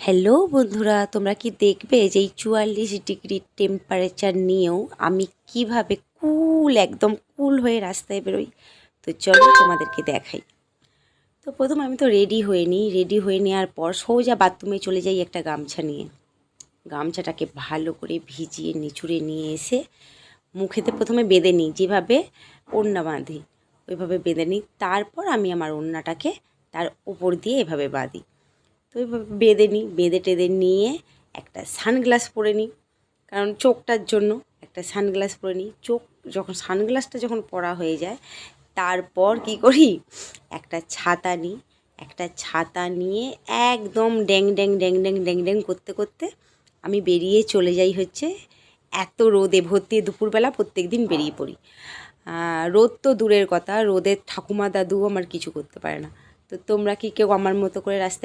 Hello বন্ধুরা, তোমরা কি দেখবে যে এই 44 ডিগ্রি টেম্পারেচার নিয়েও আমি কিভাবে একদম কুল হয়ে রাস্তায় বেরোই। তো চলো তোমাদেরকে দেখাই। তো প্রথমে আমি তো রেডি হয়ে নেওয়ার পর সোজা বাথরুমে চলে যাই একটা গামছা নিয়ে। গামছাটাকে ভালো করে ভিজিয়ে নিচুড়ে নিয়ে এসে মুখেতে প্রথমে বেঁধে নিই, যেভাবে ওড়না বাঁধি ওইভাবে বেঁধে নিই। তারপর আমি আমার ওড়নাটাকে তার উপর দিয়ে এভাবে বাঁধি। তো এইভাবে বেঁধে নিই, বেঁধে টেঁধে নিয়ে একটা সানগ্লাস পরে নিই, কারণ চোখটার জন্য একটা সানগ্লাস পরে নিই। সানগ্লাসটা যখন পরা হয়ে যায়, তারপর কি করি, একটা ছাতা নিই। একটা ছাতা নিয়ে একদম ড্যাং ড্যাং ড্যাং ড্যাং ড্যাং ড্যাং করতে করতে আমি বেরিয়ে চলে যাই এত রোদে ভর্তি। দুপুরবেলা প্রত্যেক দিন বেরিয়ে পড়ি। রোদ তো দূরের কথা, রোদের ঠাকুমা দাদু আমার কিছু করতে পারে না। তো তোমরা কি কেউ আমার মতো করে রাস্তায়